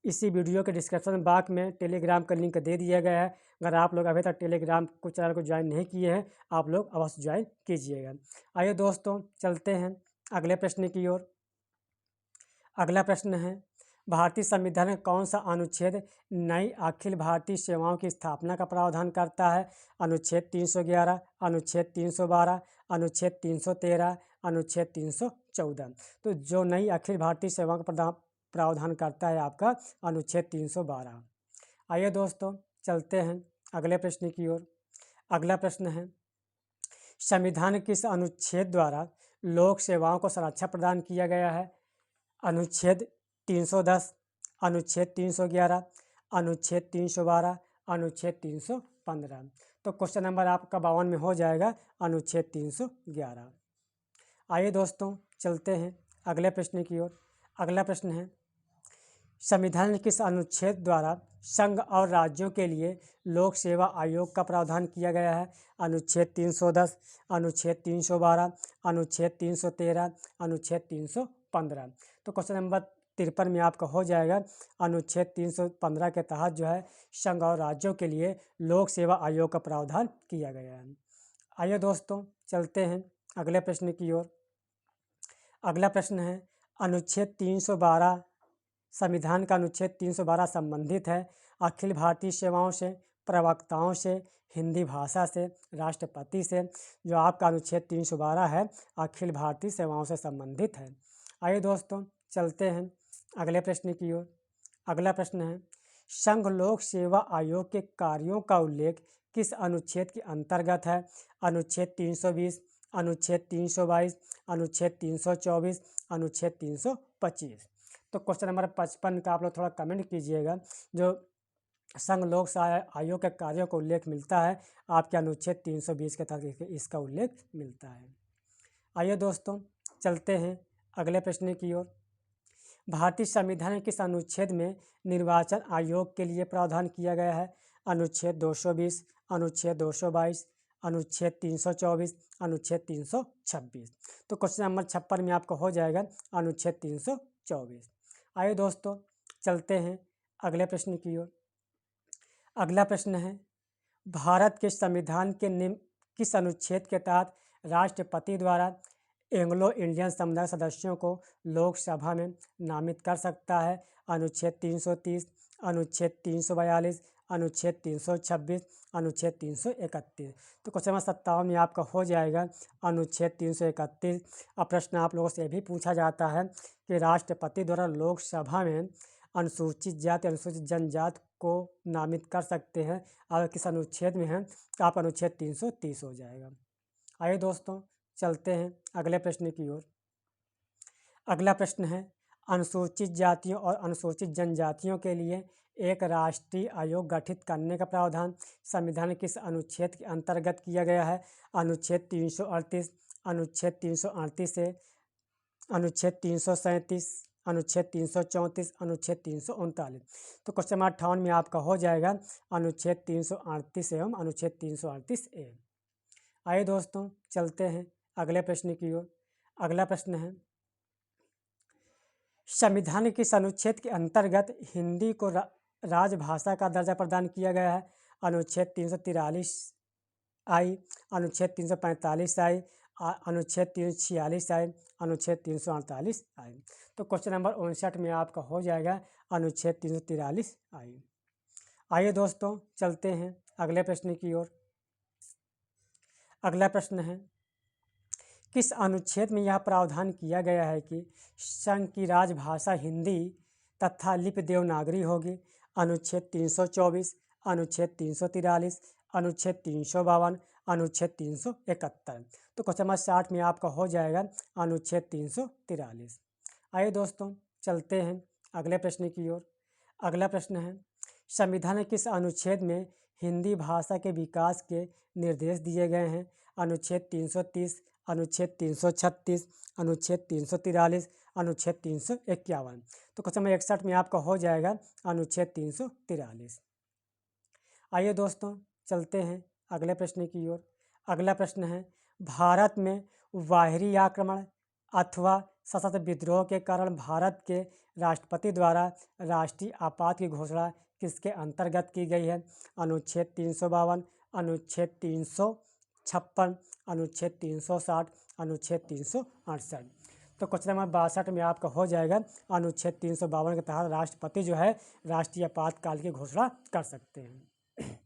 इसी वीडियो के डिस्क्रिप्शन बॉक्स में टेलीग्राम का लिंक दे दिया गया है। अगर आप लोग अभी तक टेलीग्राम को चैनल को ज्वाइन नहीं किए हैं, आप लोग अवश्य ज्वाइन कीजिएगा। आइए दोस्तों, चलते हैं अगले प्रश्न की ओर। अगला प्रश्न है, भारतीय संविधान का कौन सा अनुच्छेद नई अखिल भारतीय सेवाओं की स्थापना का प्रावधान करता है? अनुच्छेद 311, अनुच्छेद 312, अनुच्छेद 313, अनुच्छेद 314। तो जो नई अखिल भारतीय सेवाओं का प्रावधान करता है आपका अनुच्छेद 312। आइए दोस्तों, चलते हैं अगले प्रश्न की ओर। अगला प्रश्न है, संविधान किस अनुच्छेद द्वारा लोक सेवाओं को संरक्षण प्रदान किया गया है? अनुच्छेद 310, अनुच्छेद 311, अनुच्छेद 312, अनुच्छेद 315। तो क्वेश्चन नंबर आपका 52 में हो जाएगा अनुच्छेद 311। आइए दोस्तों, चलते हैं अगले प्रश्न की ओर। अगला प्रश्न है, संविधान किस अनुच्छेद द्वारा संघ और राज्यों के लिए लोक सेवा आयोग का प्रावधान किया गया है? अनुच्छेद 310, अनुच्छेद 312, अनुच्छेद 313, अनुच्छेद 315। तो क्वेश्चन नंबर 53 में आपका हो जाएगा अनुच्छेद 315 के तहत जो है संघ और राज्यों के लिए लोक सेवा आयोग का प्रावधान किया गया है। आइए दोस्तों, चलते हैं अगले प्रश्न की ओर। अगला प्रश्न है, अनुच्छेद 312 संविधान का अनुच्छेद 312 संबंधित है अखिल भारतीय सेवाओं से, प्रवक्ताओं से, हिंदी भाषा से, राष्ट्रपति से। जो आपका अनुच्छेद 312 है अखिल भारतीय सेवाओं से संबंधित है। आइए दोस्तों, चलते हैं अगले प्रश्न की ओर। अगला प्रश्न है, संघ लोक सेवा आयोग के कार्यों का उल्लेख किस अनुच्छेद के अंतर्गत है? अनुच्छेद 320, अनुच्छेद 322, अनुच्छेद 324, अनुच्छेद 325। तो क्वेश्चन नंबर 55 का आप लोग थोड़ा कमेंट कीजिएगा। जो संघ लोक सेवा आयोग के कार्यों का उल्लेख मिलता है आपके अनुच्छेद 320 के तहत इसका उल्लेख मिलता है। आइए दोस्तों, चलते हैं अगले प्रश्न की ओर। भारतीय संविधान के किस अनुच्छेद में निर्वाचन आयोग के लिए प्रावधान किया गया है? अनुच्छेद 220, अनुच्छेद 222, अनुच्छेद 324, अनुच्छेद 326। तो क्वेश्चन नंबर 56 में आपका हो जाएगा अनुच्छेद 324। आइए दोस्तों, चलते हैं अगले प्रश्न की ओर। अगला प्रश्न है, भारत के संविधान के निम्न किस अनुच्छेद के तहत राष्ट्रपति द्वारा एंग्लो इंडियन समुदाय सदस्यों को लोकसभा में नामित कर सकता है? अनुच्छेद 330, अनुच्छेद 342, अनुच्छेद 326, अनुच्छेद 331। तो क्वेश्चन नंबर 57 में आपका हो जाएगा अनुच्छेद 331। अब प्रश्न आप लोगों से भी पूछा जाता है कि राष्ट्रपति द्वारा लोकसभा में अनुसूचित जाति, अनुसूचित जनजाति को नामित कर सकते हैं, अगर किस अनुच्छेद में है तो आप अनुच्छेद 330 हो जाएगा। आइए दोस्तों, चलते हैं अगले प्रश्न की ओर। अगला प्रश्न है, अनुसूचित जातियों और अनुसूचित जनजातियों के लिए एक राष्ट्रीय आयोग गठित करने का प्रावधान संविधान किस अनुच्छेद के अंतर्गत किया गया है? अनुच्छेद 338, अनुच्छेद 338 से, अनुच्छेद 337, अनुच्छेद 334, अनुच्छेद 339। तो क्वेश्चन नंबर 58 में आपका हो जाएगा अनुच्छेद 338 एवं अनुच्छेद 338A। आइए दोस्तों, चलते हैं अगले प्रश्न की ओर। अगला प्रश्न है, संविधान के किस अनुच्छेद के अंतर्गत हिंदी को राजभाषा का दर्जा प्रदान किया गया है? अनुच्छेद 343 आई, अनुच्छेद 345 आई, अनुच्छेद 346 आई, अनुच्छेद 348 आई। तो क्वेश्चन नंबर 59 में आपका हो जाएगा अनुच्छेद 343 आई। आइए दोस्तों, चलते हैं अगले प्रश्न की ओर। अगला प्रश्न है, किस अनुच्छेद में यह प्रावधान किया गया है कि संघ की राजभाषा हिंदी तथा लिपि देवनागरी होगी? अनुच्छेद 324, अनुच्छेद 343, अनुच्छेद 352, अनुच्छेद 371। तो क्वेश्चन नंबर 60 में आपका हो जाएगा अनुच्छेद 343। आइए दोस्तों, चलते हैं अगले प्रश्न की ओर। अगला प्रश्न है, संविधान के किस अनुच्छेद में हिंदी भाषा के विकास के निर्देश दिए गए हैं। अनुच्छेद 330, अनुच्छेद 336, अनुच्छेद 343, अनुच्छेद 351। तो क्वेश्चन नंबर 61 में आपका हो जाएगा अनुच्छेद 343। आइए दोस्तों चलते हैं अगले प्रश्न की ओर। अगला प्रश्न है, भारत में बाहरी आक्रमण अथवा सशस्त्र विद्रोह के कारण भारत के राष्ट्रपति द्वारा राष्ट्रीय आपात की घोषणा किसके अंतर्गत की गई है? अनुच्छेद 352, अनुच्छेद 356, अनुच्छेद 360, अनुच्छेद 368। तो क्वेश्चन नंबर 62 में आपका हो जाएगा अनुच्छेद 352 के तहत राष्ट्रपति जो है राष्ट्रीय आपातकाल की घोषणा कर सकते हैं।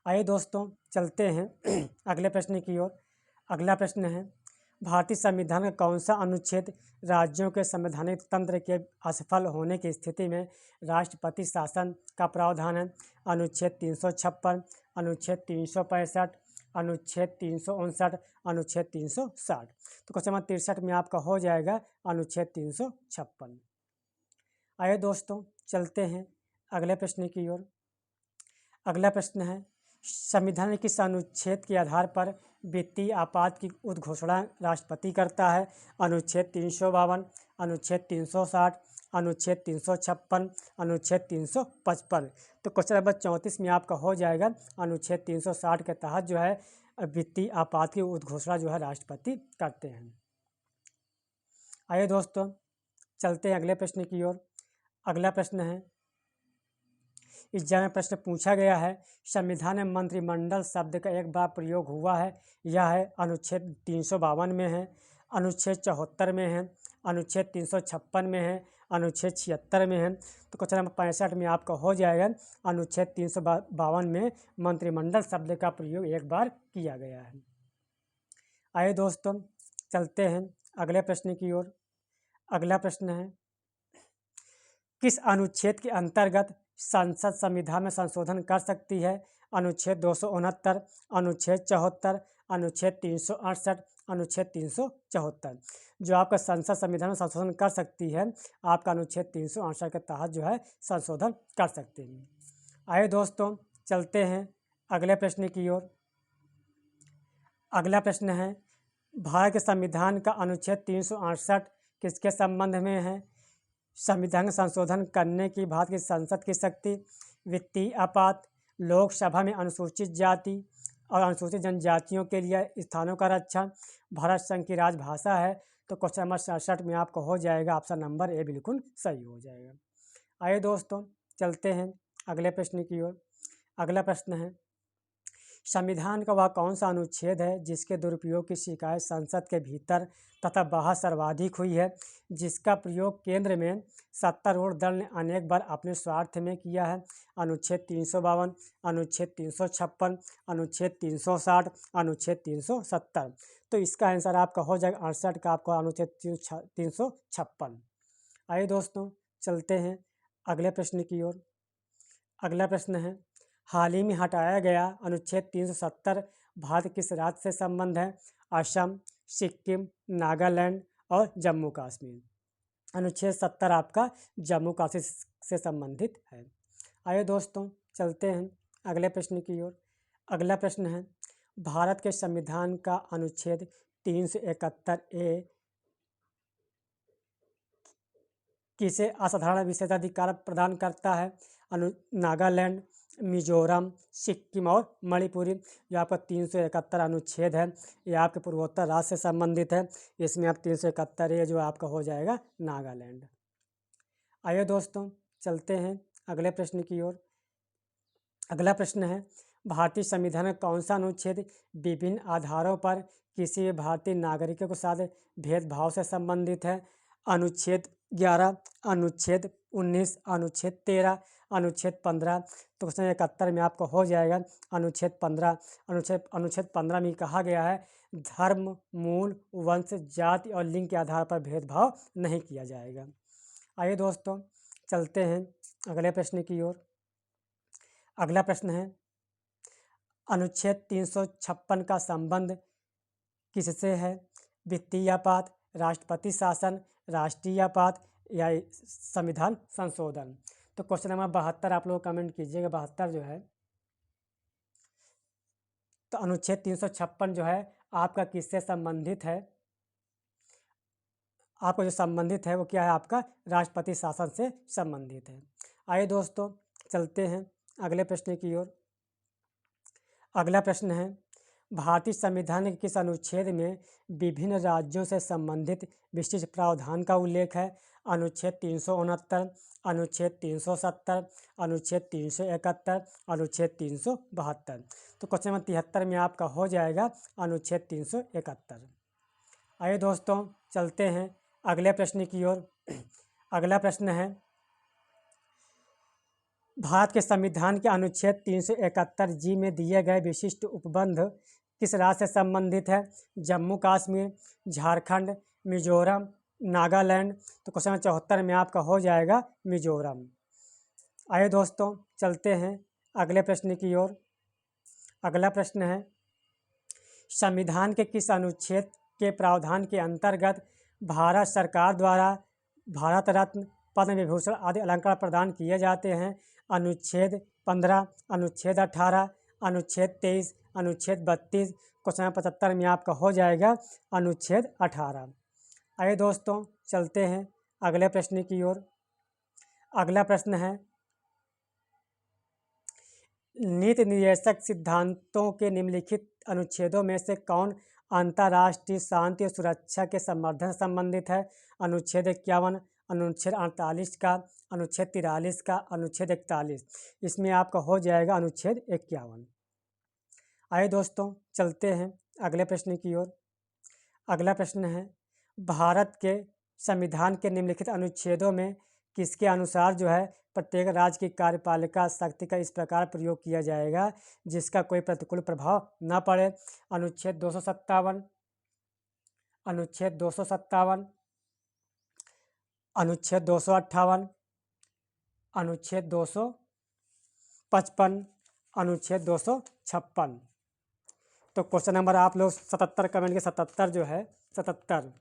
आइए दोस्तों चलते हैं अगले प्रश्न की ओर। अगला प्रश्न है, भारतीय संविधान का कौन सा अनुच्छेद राज्यों के संवैधानिक तंत्र के असफल होने की स्थिति में राष्ट्रपति शासन का प्रावधान है? अनुच्छेद 356, अनुच्छेद 365, अनुच्छेद 359, अनुच्छेद 360। तो क्वेश्चन नंबर 63 में आपका हो जाएगा अनुच्छेद 356। आइए दोस्तों चलते हैं अगले प्रश्न की ओर। अगला प्रश्न है, संविधान के किस अनुच्छेद के आधार पर वित्तीय आपात की उद्घोषणा राष्ट्रपति करता है? अनुच्छेद 352, अनुच्छेद 360, अनुच्छेद 356, अनुच्छेद 355। तो क्वेश्चन नंबर 34 में आपका हो जाएगा अनुच्छेद 360 के तहत जो है वित्तीय आपात की उद्घोषणा जो है राष्ट्रपति करते हैं। आइए दोस्तों चलते हैं अगले प्रश्न की ओर। अगला प्रश्न है, एग्जाम में प्रश्न पूछा गया है, संविधान में मंत्रिमंडल शब्द का एक बार प्रयोग हुआ है, यह है अनुच्छेद 352 में है, अनुच्छेद 74 में है, अनुच्छेद 356 में है, अनुच्छेद 76 में है। तो क्वेश्चन नंबर 65 में आपका हो जाएगा अनुच्छेद 352 में मंत्रिमंडल शब्द का प्रयोग एक बार किया गया है। आइए दोस्तों चलते हैं अगले प्रश्न की ओर। अगला प्रश्न है, किस अनुच्छेद के अंतर्गत संसद संविधान में संशोधन कर सकती है? अनुच्छेद 269, अनुच्छेद 74, अनुच्छेद 368, अनुच्छेद 374। जो आपका संसद संविधान में संशोधन कर सकती है आपका अनुच्छेद 368 के तहत जो है संशोधन कर सकते हैं। आइए दोस्तों चलते हैं अगले प्रश्न की ओर। अगला प्रश्न है, भारत के संविधान का अनुच्छेद 368 किसके संबंध में है? संविधान संशोधन करने की भारत की संसद की शक्ति, वित्तीय आपात, लोकसभा में अनुसूचित जाति और अनुसूचित जनजातियों के लिए स्थानों का रक्षण, भारत संघ की राजभाषा है। तो क्वेश्चन नंबर 67 में आपको हो जाएगा ऑप्शन नंबर ए बिल्कुल सही हो जाएगा। आइए दोस्तों चलते हैं अगले प्रश्न की ओर। अगला प्रश्न है, संविधान का वह कौन सा अनुच्छेद है जिसके दुरुपयोग की शिकायत संसद के भीतर तथा बाहर सर्वाधिक हुई है, जिसका प्रयोग केंद्र में सत्तारूढ़ दल ने अनेक बार अपने स्वार्थ में किया है? अनुच्छेद 352, अनुच्छेद 356, अनुच्छेद 360, अनुच्छेद 370। तो इसका आंसर आपका हो जाएगा 68 का आपका अनुच्छेद 356। आइए दोस्तों चलते हैं अगले प्रश्न की ओर। अगला प्रश्न है, हाल ही में हटाया गया अनुच्छेद 370 भारत किस राज्य से संबंध है? असम, सिक्किम, नागालैंड और जम्मू कश्मीर। अनुच्छेद 70 आपका जम्मू कश्मीर से संबंधित है। आइए दोस्तों चलते हैं अगले प्रश्न की ओर। अगला प्रश्न है, भारत के संविधान का अनुच्छेद 371A किसे असाधारण विशेषाधिकार प्रदान करता है? नागालैंड, मिजोरम, सिक्किम और मणिपुरी। जो आपका 371 अनुच्छेद है ये आपके पूर्वोत्तर राज्य से संबंधित है। इसमें आप 371 ये जो आपका हो जाएगा नागालैंड। आइए दोस्तों चलते हैं अगले प्रश्न की ओर। अगला प्रश्न है, भारतीय संविधान का कौन सा अनुच्छेद विभिन्न आधारों पर किसी भी भारतीय नागरिकों के साथ भेदभाव से संबंधित है? अनुच्छेद 11, अनुच्छेद 19, अनुच्छेद 13, अनुच्छेद 15। तो क्वेश्चन 71 में आपको हो जाएगा अनुच्छेद 15। अनुच्छेद 15 में कहा गया है धर्म, मूल, वंश, जाति और लिंग के आधार पर भेदभाव नहीं किया जाएगा। आइए दोस्तों चलते हैं अगले प्रश्न की ओर। अगला प्रश्न है, अनुच्छेद 356 का संबंध किससे है? वित्तीय आपात, राष्ट्रपति शासन, राष्ट्रीय आपात या संविधान संशोधन। तो क्वेश्चन नंबर 72 आप लोग कमेंट कीजिएगा। 72 जो है तो अनुच्छेद 356 जो है आपका किससे संबंधित है? आपको जो संबंधित है वो क्या है? आपका राष्ट्रपति शासन से संबंधित है। आइए दोस्तों चलते हैं अगले प्रश्न की ओर। अगला प्रश्न है, भारतीय संविधान के किस अनुच्छेद में विभिन्न राज्यों से संबंधित विशिष्ट प्रावधान का उल्लेख है? अनुच्छेद 369, अनुच्छेद 370, अनुच्छेद 371, अनुच्छेद 372। तो क्वेश्चन नंबर 73 में आपका हो जाएगा अनुच्छेद 371। आइए दोस्तों चलते हैं अगले प्रश्न की ओर। अगला प्रश्न है, भारत के संविधान के अनुच्छेद 371 जी में दिए गए विशिष्ट उपबंध किस राज्य से संबंधित है? जम्मू कश्मीर, झारखंड, मिजोरम, नागालैंड। तो क्वेश्चन नंबर 74 में आपका हो जाएगा मिजोरम। आइए दोस्तों चलते हैं अगले प्रश्न की ओर। अगला प्रश्न है, संविधान के किस अनुच्छेद के प्रावधान के अंतर्गत भारत सरकार द्वारा भारत रत्न, पद्म विभूषण आदि अलंकार प्रदान किए जाते हैं? अनुच्छेद 15, अनुच्छेद 18, अनुच्छेद 23, अनुच्छेद 32। क्वेश्चन नंबर 75 में आपका हो जाएगा अनुच्छेद 18। आइए दोस्तों चलते हैं अगले प्रश्न की ओर। अगला प्रश्न है, नीति निर्देशक सिद्धांतों के निम्नलिखित अनुच्छेदों में से कौन अंतर्राष्ट्रीय शांति और सुरक्षा के संवर्धन से संबंधित है? अनुच्छेद 51, अनुच्छेद 48 का, अनुच्छेद 43 का, अनुच्छेद 41। इसमें आपका हो जाएगा अनुच्छेद 51। आइए दोस्तों चलते हैं अगले प्रश्न की ओर। अगला प्रश्न है, भारत के संविधान के निम्नलिखित अनुच्छेदों में किसके अनुसार जो है प्रत्येक राज्य की कार्यपालिका शक्ति का इस प्रकार प्रयोग किया जाएगा जिसका कोई प्रतिकूल प्रभाव न पड़े? अनुच्छेद 257, अनुच्छेद 257, अनुच्छेद 258, अनुच्छेद 255, अनुच्छेद 256। तो क्वेश्चन नंबर आप लोग 77 कमेंट के 77 जो है 77,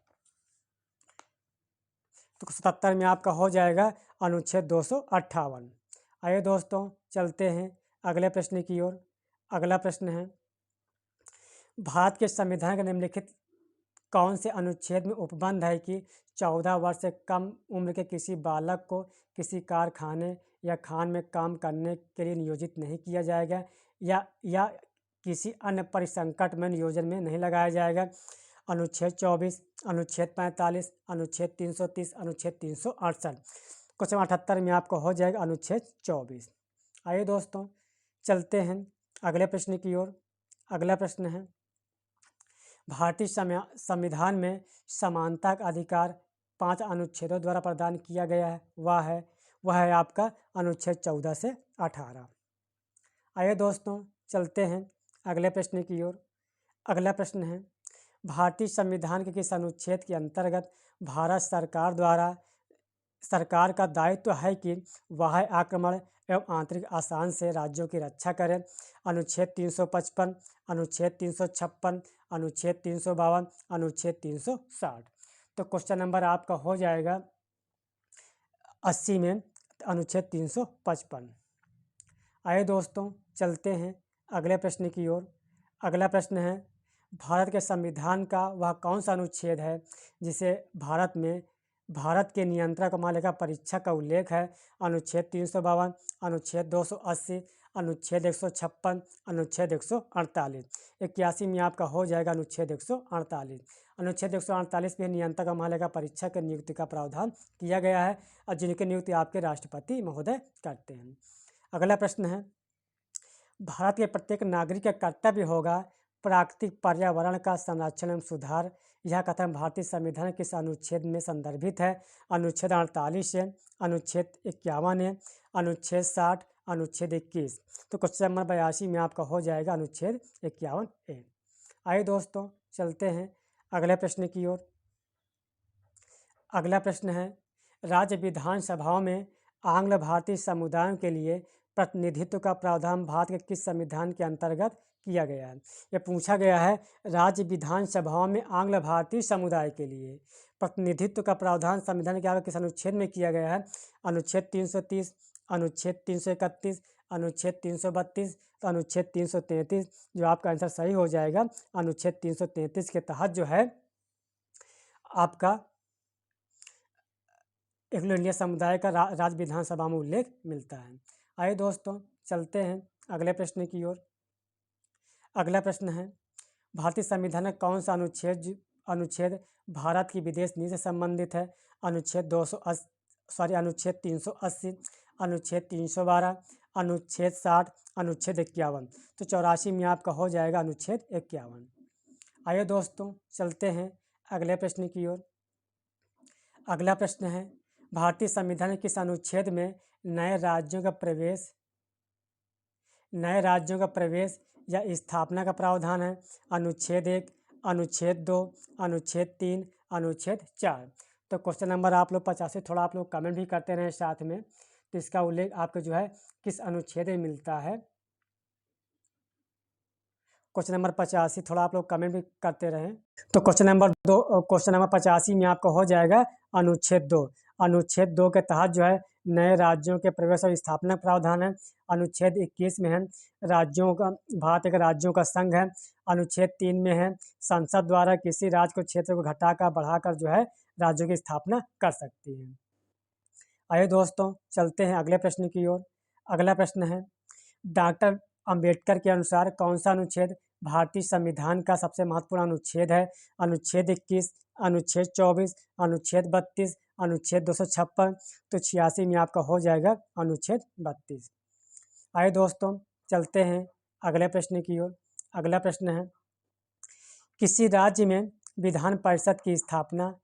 तो 77 में आपका हो जाएगा अनुच्छेद 258। आइए दोस्तों चलते हैं अगले प्रश्न की ओर। अगला प्रश्न है, भारत के संविधान के निम्नलिखित कौन से अनुच्छेद में उपबंध है कि 14 वर्ष से कम उम्र के किसी बालक को किसी कारखाने या खान में काम करने के लिए नियोजित नहीं किया जाएगा या किसी अन्य परिसंकट में नियोजन में नहीं लगाया जाएगा? अनुच्छेद 24, अनुच्छेद 45, अनुच्छेद 330, अनुच्छेद 368। क्वेश्चन 78 में आपको हो जाएगा अनुच्छेद 24। आइए दोस्तों चलते हैं अगले प्रश्न की ओर। अगला प्रश्न है, भारतीय संविधान में समानता का अधिकार 5 अनुच्छेदों द्वारा प्रदान किया गया है। वह है आपका अनुच्छेद 14 से 18। आइए दोस्तों चलते हैं अगले प्रश्न की ओर। अगला प्रश्न है, भारतीय संविधान के किस अनुच्छेद के अंतर्गत भारत सरकार द्वारा सरकार का दायित्व है कि वह आक्रमण एवं आंतरिक आसान से राज्यों की रक्षा करें? अनुच्छेद 355, अनुच्छेद 356, अनुच्छेद 352, अनुच्छेद 360। तो क्वेश्चन नंबर आपका हो जाएगा 80 में अनुच्छेद 355। आइए दोस्तों चलते हैं अगले प्रश्न की ओर। अगला प्रश्न है, भारत के संविधान का वह कौन सा अनुच्छेद है जिसे भारत के नियंत्रक मालिका परीक्षा का उल्लेख है? अनुच्छेद 352, अनुच्छेद 280, अनुच्छेद 156, अनुच्छेद 148। 81 में आपका हो जाएगा अनुच्छेद 148। अनुच्छेद 148 में नियंत्रक मालिका परीक्षा के नियुक्ति का प्रावधान किया गया है और जिनकी नियुक्ति आपके राष्ट्रपति महोदय करते हैं। अगला प्रश्न है, भारत के प्रत्येक नागरिक का कर्तव्य होगा प्राकृतिक पर्यावरण का संरक्षण एवं सुधार। यह कथन भारतीय संविधान किस अनुच्छेद में संदर्भित है? अनुच्छेद 48 है, अनुच्छेद 51 है, अनुच्छेद 60, अनुच्छेद 21। तो क्वेश्चन नंबर 82 में आपका हो जाएगा अनुच्छेद 51A। आइए दोस्तों चलते हैं अगले प्रश्न की ओर। अगला प्रश्न है, राज्य विधानसभाओं में आंग्ल भारतीय समुदायों के लिए प्रतिनिधित्व का प्रावधान भारत के किस संविधान के अंतर्गत किया गया है? यह पूछा गया है, राज्य विधानसभाओं में आंग्ल भारतीय समुदाय के लिए प्रतिनिधित्व का प्रावधान संविधान के किस अनुच्छेद में किया गया है? अनुच्छेद 330, अनुच्छेद 331, अनुच्छेद 332, तो अनुच्छेद 333 जो आपका आंसर सही हो जाएगा। अनुच्छेद 333 के तहत जो है आपका एंग्लो इंडिया समुदाय का राज्य विधानसभा में उल्लेख मिलता है। आइए दोस्तों चलते हैं अगले प्रश्न की ओर। अगला प्रश्न है, भारतीय संविधान का कौन सा अनुच्छेद भारत की विदेश नीति से संबंधित है? अनुच्छेद 380, अनुच्छेद 312, अनुच्छेद 60, अनुच्छेद 51। तो 84 में आपका हो जाएगा अनुच्छेद 51। आइए दोस्तों चलते हैं अगले प्रश्न की ओर। अगला प्रश्न है, भारतीय संविधान के किस अनुच्छेद में नए राज्यों का प्रवेश या स्थापना का प्रावधान है? अनुच्छेद 1, अनुच्छेद 2, अनुच्छेद 3, अनुच्छेद 4। तो क्वेश्चन नंबर आप लोग 85 थोड़ा आप लोग कमेंट भी करते रहें साथ में, तो इसका उल्लेख आपको जो है किस अनुच्छेद में मिलता है। क्वेश्चन नंबर 85 थोड़ा आप लोग कमेंट भी करते रहें। तो क्वेश्चन नंबर 85 में आपका हो जाएगा अनुच्छेद 2। अनुच्छेद 2 के तहत जो है नए राज्यों के प्रवेश और स्थापना प्रावधान है। अनुच्छेद 21 में है भारत एक राज्यों का संघ है। अनुच्छेद 3 में है संसद द्वारा किसी राज्य को क्षेत्र को घटाकर बढ़ाकर जो है राज्यों की स्थापना कर सकती है। आइए दोस्तों चलते हैं अगले प्रश्न की ओर। अगला प्रश्न है, डॉक्टर अंबेडकर के अनुसार कौन सा अनुच्छेद भारतीय संविधान का सबसे महत्वपूर्ण अनुच्छेद है? अनुच्छेद 21, अनुच्छेद 24, अनुच्छेद 32, अनुच्छेद 256। तो 86 में आपका हो जाएगा अनुच्छेद 32। आइए दोस्तों चलते हैं अगले प्रश्न की ओर। अगला प्रश्न है, किसी राज्य में विधान परिषद की स्थापना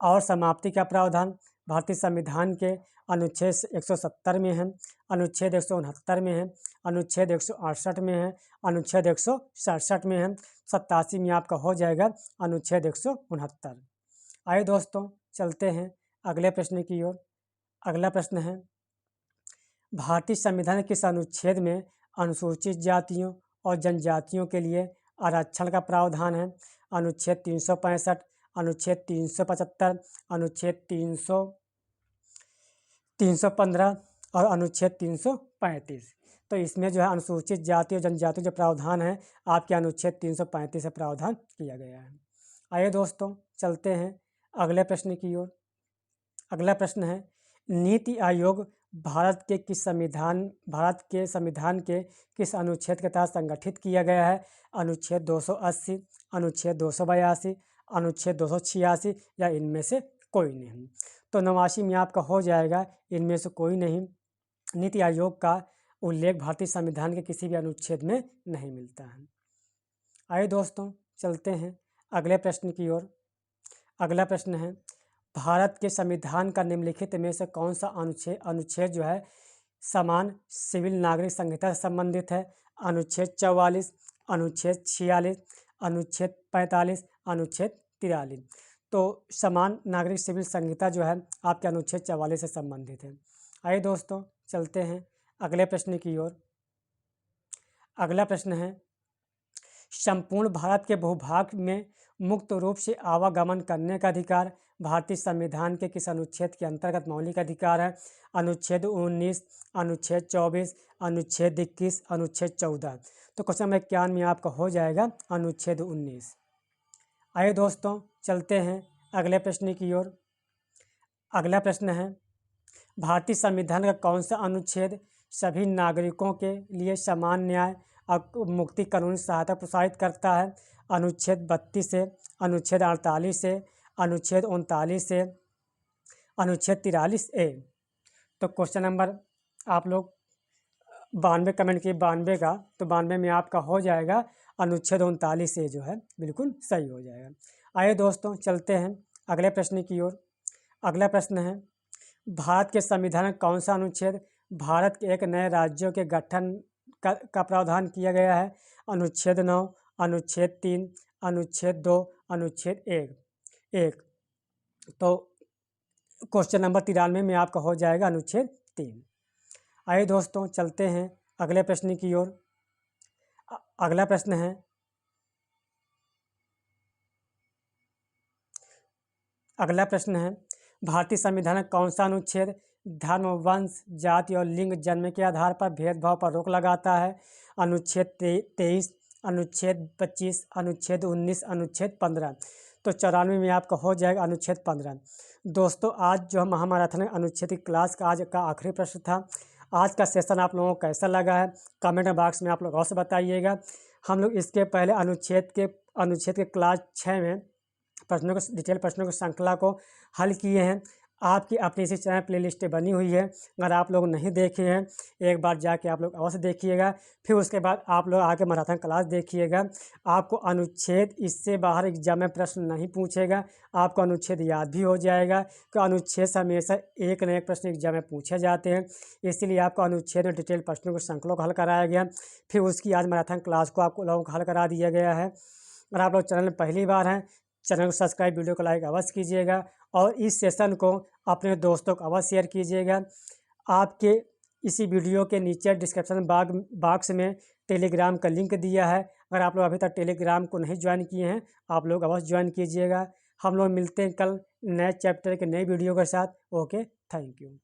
और समाप्ति का प्रावधान भारतीय संविधान के अनुच्छेद 170 में है, अनुच्छेद 169 में है, अनुच्छेद 168 में है, अनुच्छेद 167 में है। 87 में आपका हो जाएगा अनुच्छेद 169। आइए दोस्तों चलते हैं अगले प्रश्न की ओर। अगला प्रश्न है, भारतीय संविधान के किस अनुच्छेद में अनुसूचित जातियों और जनजातियों के लिए आरक्षण का प्रावधान है? अनुच्छेद 365, अनुच्छेद 375, अनुच्छेद 315 और अनुच्छेद 335। तो इसमें जो है अनुसूचित जाति और जनजाति जो प्रावधान है आपके अनुच्छेद 335 से प्रावधान किया गया है। आइए दोस्तों चलते हैं अगले प्रश्न की ओर। अगला प्रश्न है, नीति आयोग भारत के संविधान के किस अनुच्छेद के तहत संगठित किया गया है? अनुच्छेद 280, अनुच्छेद 282, अनुच्छेद 286 या इनमें से कोई नहीं। तो 89 में आपका हो जाएगा इनमें से कोई नहीं। नीति आयोग का उल्लेख भारतीय संविधान के किसी भी अनुच्छेद में नहीं मिलता है। आइए दोस्तों चलते हैं अगले प्रश्न की ओर। अगला प्रश्न है, भारत के संविधान का निम्नलिखित में से कौन सा अनुच्छेद जो है समान सिविल नागरिक संहिता से संबंधित है? अनुच्छेद 44, अनुच्छेद 46, अनुच्छेद 45, अनुच्छेद 43। तो समान नागरिक सिविल संहिता जो है आपके अनुच्छेद 44 से संबंधित है। आइए दोस्तों चलते हैं अगले प्रश्न की ओर। अगला प्रश्न है, संपूर्ण भारत के भूभाग में मुक्त रूप से आवागमन करने का अधिकार भारतीय संविधान के किस अनुच्छेद के अंतर्गत मौलिक अधिकार है? अनुच्छेद 19, अनुच्छेद 24, अनुच्छेद 21, अनुच्छेद 14। तो क्वेश्चन नंबर 51 में आपका हो जाएगा अनुच्छेद 19। आइए दोस्तों चलते हैं अगले प्रश्न की ओर। अगला प्रश्न है, भारतीय संविधान का कौन सा अनुच्छेद सभी नागरिकों के लिए समान न्याय और मुक्ति कानूनी सहायता प्रोत्साहित करता है? अनुच्छेद 32 से, अनुच्छेद 48 से, अनुच्छेद 39 से, अनुच्छेद 43A। तो क्वेश्चन नंबर आप लोग 92 कमेंट किए 92 का, तो 92 में आपका हो जाएगा अनुच्छेद 39A जो है बिल्कुल सही हो जाएगा। आइए दोस्तों चलते हैं अगले प्रश्न की ओर। अगला प्रश्न है, भारत के संविधान में कौन सा अनुच्छेद भारत के एक नए राज्यों के गठन का प्रावधान किया गया है? अनुच्छेद 9, अनुच्छेद 3, अनुच्छेद 2, अनुच्छेद 1। तो क्वेश्चन नंबर 93 में आपका हो जाएगा अनुच्छेद 3। आइए दोस्तों चलते हैं अगले प्रश्न की ओर। अगला प्रश्न है, भारतीय संविधान का कौन सा अनुच्छेद धर्म, वंश, जाति और लिंग, जन्म के आधार पर भेदभाव पर रोक लगाता है। अनुच्छेद 23, अनुच्छेद 25, अनुच्छेद 19, अनुच्छेद 15। तो 94 में आपका हो जाएगा अनुच्छेद 15। दोस्तों, आज जो हम महामैराथन अनुच्छेद की क्लास का आज का आखिरी प्रश्न था। आज का सेशन आप लोगों को कैसा लगा है कमेंट बॉक्स में आप लोग अवश्य बताइएगा। हम लोग इसके पहले अनुच्छेद के क्लास 6 में प्रश्नों को डिटेल प्रश्नों की श्रृंखला को हल किए हैं। आपकी अपनी इसी चैनल प्लेलिस्ट बनी हुई है, अगर आप लोग नहीं देखे हैं एक बार जाके आप लोग अवश्य देखिएगा। फिर उसके बाद आप लोग आके मैराथन क्लास देखिएगा। आपको अनुच्छेद इससे बाहर एग्जाम में प्रश्न नहीं पूछेगा, आपको अनुच्छेद याद भी हो जाएगा कि अनुच्छेद से हमेशा एक न एक प्रश्न एग्जाम में पूछे जाते हैं। इसीलिए आपको अनुच्छेद में डिटेल प्रश्नों की श्रृंखला को हल कराया गया। फिर उसकी आज मैराथन क्लास को आप लोगों को हल करा दिया गया है। अगर आप लोग चैनल में पहली बार हैं, चैनल को सब्सक्राइब, वीडियो को लाइक अवश्य कीजिएगा और इस सेशन को अपने दोस्तों को अवश्य शेयर कीजिएगा। आपके इसी वीडियो के नीचे डिस्क्रिप्शन बॉक्स में टेलीग्राम का लिंक दिया है। अगर आप लोग अभी तक टेलीग्राम को नहीं ज्वाइन किए हैं, आप लोग अवश्य ज्वाइन कीजिएगा। हम लोग मिलते हैं कल नए चैप्टर के नई वीडियो के साथ। Okay, thank you.